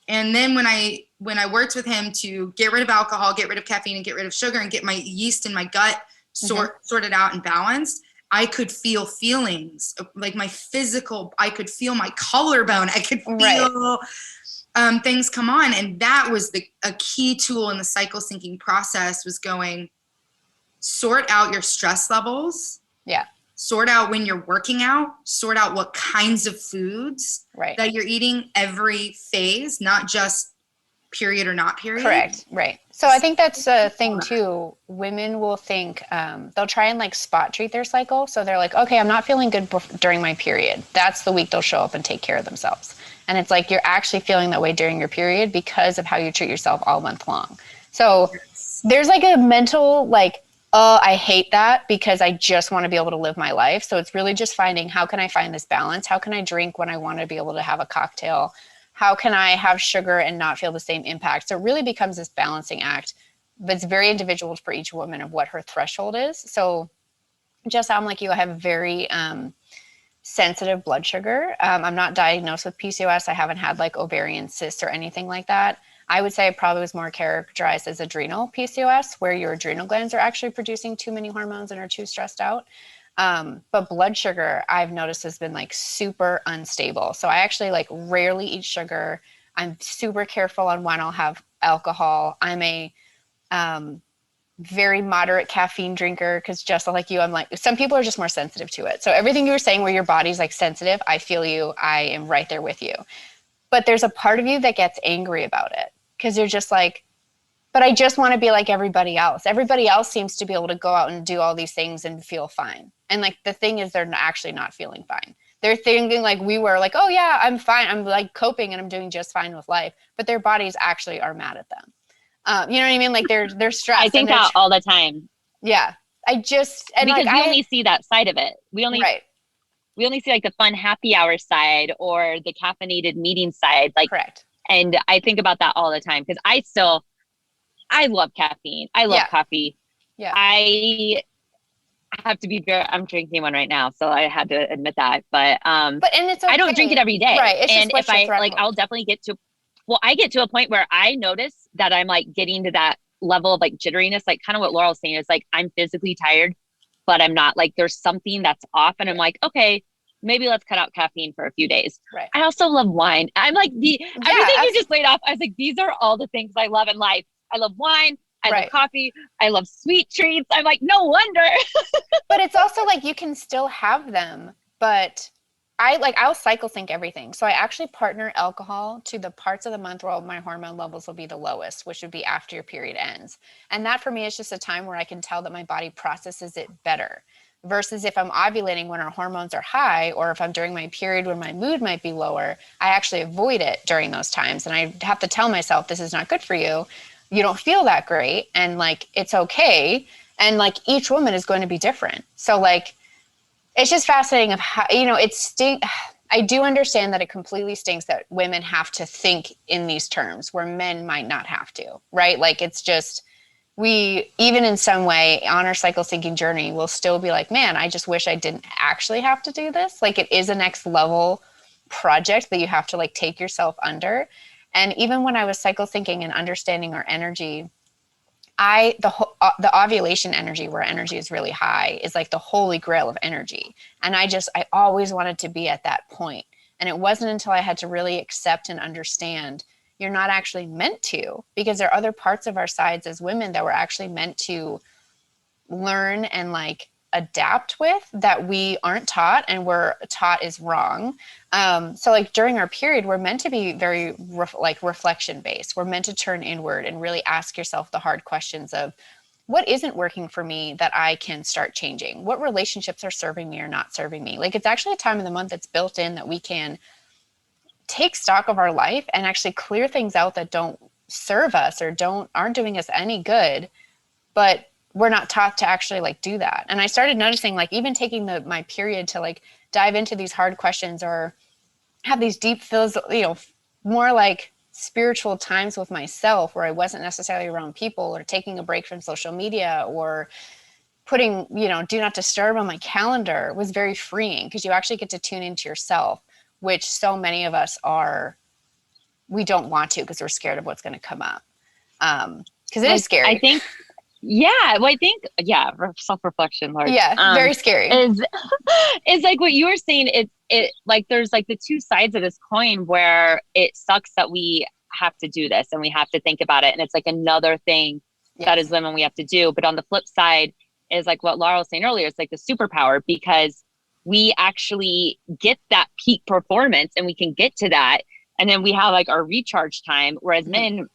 And then when I worked with him to get rid of alcohol, get rid of caffeine, and get rid of sugar, and get my yeast in my gut sorted out and balanced, I could feel feelings like I could feel my collarbone. I could feel things come on. And that was a key tool in the cycle syncing process, was going, sort out your stress levels. Yeah. Sort out when you're working out, sort out what kinds of foods that you're eating every phase, not just period or not period. Correct. Right. So I think that's a thing too. Women will think, they'll try and like spot treat their cycle. So they're like, okay, I'm not feeling good during my period. That's the week they'll show up and take care of themselves. And it's like, you're actually feeling that way during your period because of how you treat yourself all month long. So there's like a mental, like, oh, I hate that because I just want to be able to live my life. So it's really just finding, how can I find this balance? How can I drink when I want to be able to have a cocktail? How can I have sugar and not feel the same impact? So it really becomes this balancing act, but it's very individual for each woman of what her threshold is. So just, I'm like you, I have very sensitive blood sugar. I'm not diagnosed with PCOS. I haven't had like ovarian cysts or anything like that. I would say it probably was more characterized as adrenal PCOS, where your adrenal glands are actually producing too many hormones and are too stressed out. But blood sugar, I've noticed, has been like super unstable. So I actually like rarely eat sugar. I'm super careful on when I'll have alcohol. I'm a very moderate caffeine drinker because just like you, I'm like, some people are just more sensitive to it. So everything you were saying where your body's like sensitive, I feel you. I am right there with you. But there's a part of you that gets angry about it because you're just like, but I just want to be like everybody else. Everybody else seems to be able to go out and do all these things and feel fine. And like, the thing is, they're actually not feeling fine. They're thinking like we were like, oh yeah, I'm fine. I'm like coping and I'm doing just fine with life. But their bodies actually are mad at them. You know what I mean? Like they're stressed. I think that all the time. Yeah. Because like, we only see that side of it. We only see like the fun happy hour side or the caffeinated meeting side. Like, correct. And I think about that all the time because I love caffeine. I love coffee. Yeah. I have to be very, I'm drinking one right now, so I had to admit that. But and it's okay. I don't drink it every day. Right. It's and just if I like, I'll definitely I get to a point where I notice that I'm like getting to that level of like jitteriness, like kind of what Laurel's saying is like, I'm physically tired, but I'm not, like, there's something that's off. And I'm like, okay, maybe let's cut out caffeine for a few days. Right. I also love wine. I'm like everything you just laid off. I was like, these are all the things I love in life. I love wine. I love coffee. I love sweet treats. I'm like, no wonder. But it's also like, you can still have them, but I'll cycle sync everything. So I actually partner alcohol to the parts of the month where my hormone levels will be the lowest, which would be after your period ends. And that for me is just a time where I can tell that my body processes it better. Versus if I'm ovulating when our hormones are high, or if I'm during my period when my mood might be lower, I actually avoid it during those times. And I have to tell myself, this is not good for you. You don't feel that great. And like, it's okay. And like, each woman is going to be different. So like, it's just fascinating of how, I do understand that it completely stinks that women have to think in these terms where men might not have to, right? Like, it's just, we, even in some way on our cycle syncing journey, will still be like, man, I just wish I didn't actually have to do this. Like, it is a next level project that you have to like take yourself under. And even when I was cycle syncing and understanding our energy, the ovulation energy, where energy is really high, is like the holy grail of energy. And I always wanted to be at that point. And it wasn't until I had to really accept and understand you're not actually meant to, because there are other parts of our sides as women that we're actually meant to learn and like adapt with, that we aren't taught, and we're taught is wrong. So like during our period, we're meant to be very reflection based. We're meant to turn inward and really ask yourself the hard questions of, what isn't working for me that I can start changing? What relationships are serving me or not serving me? Like, it's actually a time of the month that's built in that we can take stock of our life and actually clear things out that don't serve us or aren't doing us any good, but we're not taught to actually like do that. And I started noticing, like, even taking my period to like dive into these hard questions or have these deep more like spiritual times with myself, where I wasn't necessarily around people, or taking a break from social media, or putting, do not disturb on my calendar, was very freeing, because you actually get to tune into yourself, which so many of us we don't want to, because we're scared of what's going to come up. Because it is scary. I think, self-reflection, Lord. Yeah, very scary. Is like what you were saying. It like, there's like the two sides of this coin, where it sucks that we have to do this and we have to think about it. And it's like another thing that as women we have to do. But on the flip side, is like what Laura was saying earlier. It's like the superpower, because we actually get that peak performance and we can get to that. And then we have like our recharge time. Whereas men,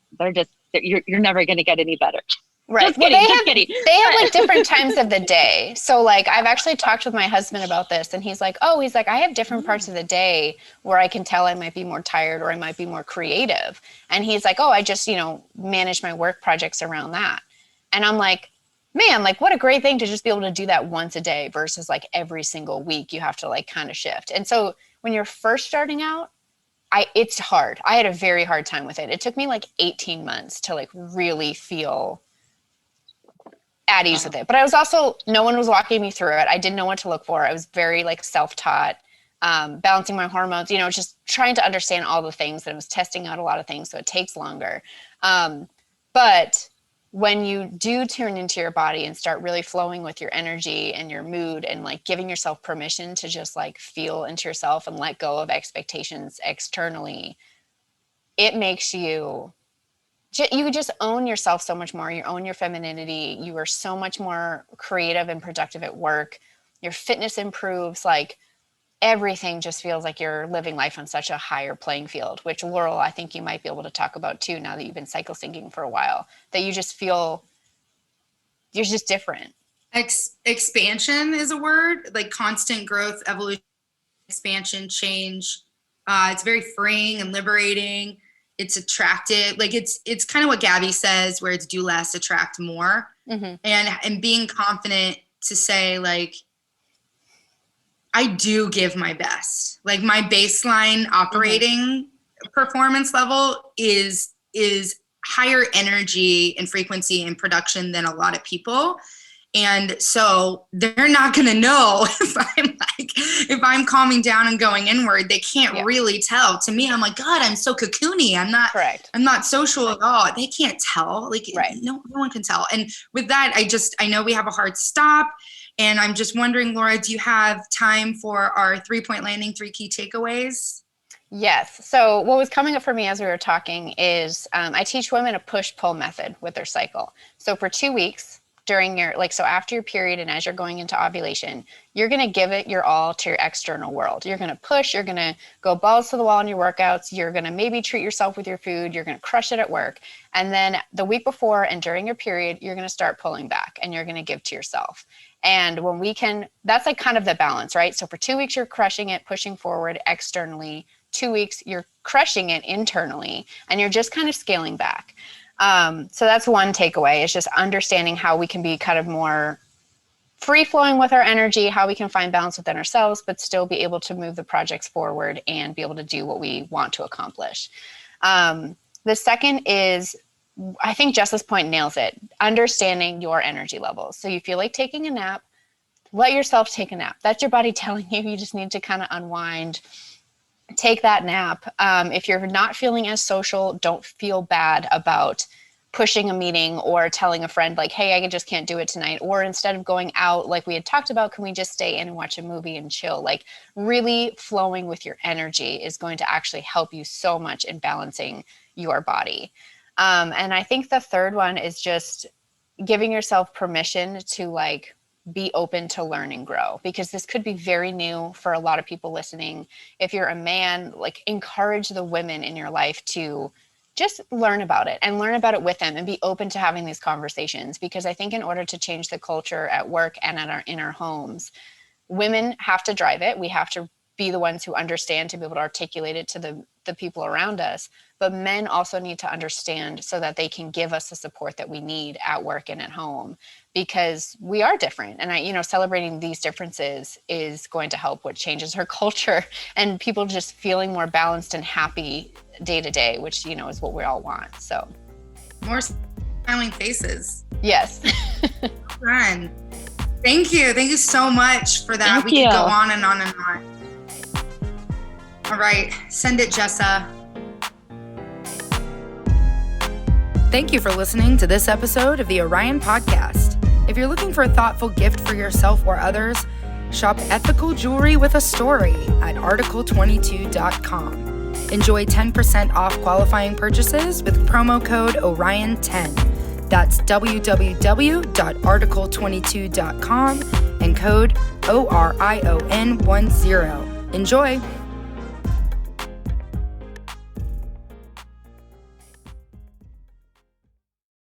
you're never going to get any better. Right. Just kidding, just kidding. They have like different times of the day. So like I've actually talked with my husband about this, and he's like, I have different parts of the day where I can tell I might be more tired or I might be more creative. And he's like, I just, manage my work projects around that. And I'm like, man, like what a great thing to just be able to do that once a day versus like every single week you have to like kind of shift. And so when you're first starting out, it's hard. I had a very hard time with it. It took me like 18 months to like really feel at ease with it. But I was also, no one was walking me through it. I didn't know what to look for. I was very like self-taught, balancing my hormones, just trying to understand all the things, that I was testing out a lot of things. So it takes longer. But when you do turn into your body and start really flowing with your energy and your mood and like giving yourself permission to just like feel into yourself and let go of expectations externally, it makes you just own yourself so much more. You own your femininity. You are so much more creative and productive at work. Your fitness improves. Like everything just feels like you're living life on such a higher playing field, which Laurel, I think you might be able to talk about too, now that you've been cycle syncing for a while, that you just feel you're just different. Expansion is a word, like constant growth, evolution, expansion, change. It's very freeing and liberating. It's attractive. Like it's kind of what Gabby says, where it's do less, attract more. Mm-hmm. And being confident to say like, I do give my best. Like my baseline operating performance level is higher energy and frequency and production than a lot of people. And so they're not going to know if I'm calming down and going inward. They can't really tell. To me, I'm like, God, I'm so cocoony. I'm not social at all. They can't tell. Like no one can tell. And with that, I know we have a hard stop. And I'm just wondering, Laura, do you have time for our 3-point landing, 3 key takeaways? Yes. So what was coming up for me as we were talking is I teach women a push-pull method with their cycle. So for 2 weeks during so after your period and as you're going into ovulation, you're going to give it your all to your external world. You're going to push, you're going to go balls to the wall in your workouts. You're going to maybe treat yourself with your food. You're going to crush it at work. And then the week before and during your period, you're going to start pulling back and you're going to give to yourself. And when we can, that's like kind of the balance, right? So for 2 weeks, you're crushing it, pushing forward externally. 2 weeks, you're crushing it internally, and you're just kind of scaling back. So that's one takeaway, is just understanding how we can be kind of more free flowing with our energy, how we can find balance within ourselves, but still be able to move the projects forward and be able to do what we want to accomplish. The second is, I think Jess's point nails it, understanding your energy levels. So you feel like taking a nap, let yourself take a nap. That's your body telling you you just need to kind of unwind, take that nap. If you're not feeling as social, don't feel bad about pushing a meeting or telling a friend like, hey, I just can't do it tonight. Or instead of going out like we had talked about, can we just stay in and watch a movie and chill? Like really flowing with your energy is going to actually help you so much in balancing your body. And I think the third one is just giving yourself permission to like be open to learn and grow, because this could be very new for a lot of people listening. If you're a man, like encourage the women in your life to just learn about it and learn about it with them and be open to having these conversations. Because I think in order to change the culture at work and in our homes, women have to drive it. We have to be the ones who understand to be able to articulate it to the people around us. But men also need to understand so that they can give us the support that we need at work and at home, because we are different. And celebrating these differences is going to help what changes our culture and people just feeling more balanced and happy day to day, which, is what we all want. So more smiling faces. Yes. Fun. Thank you. Thank you so much for that. We could go on and on and on. All right. Send it, Jessa. Thank you for listening to this episode of the Orion Podcast. If you're looking for a thoughtful gift for yourself or others, shop ethical jewelry with a story at article22.com. Enjoy 10% off qualifying purchases with promo code ORION10. That's www.article22.com and code ORION10. Enjoy!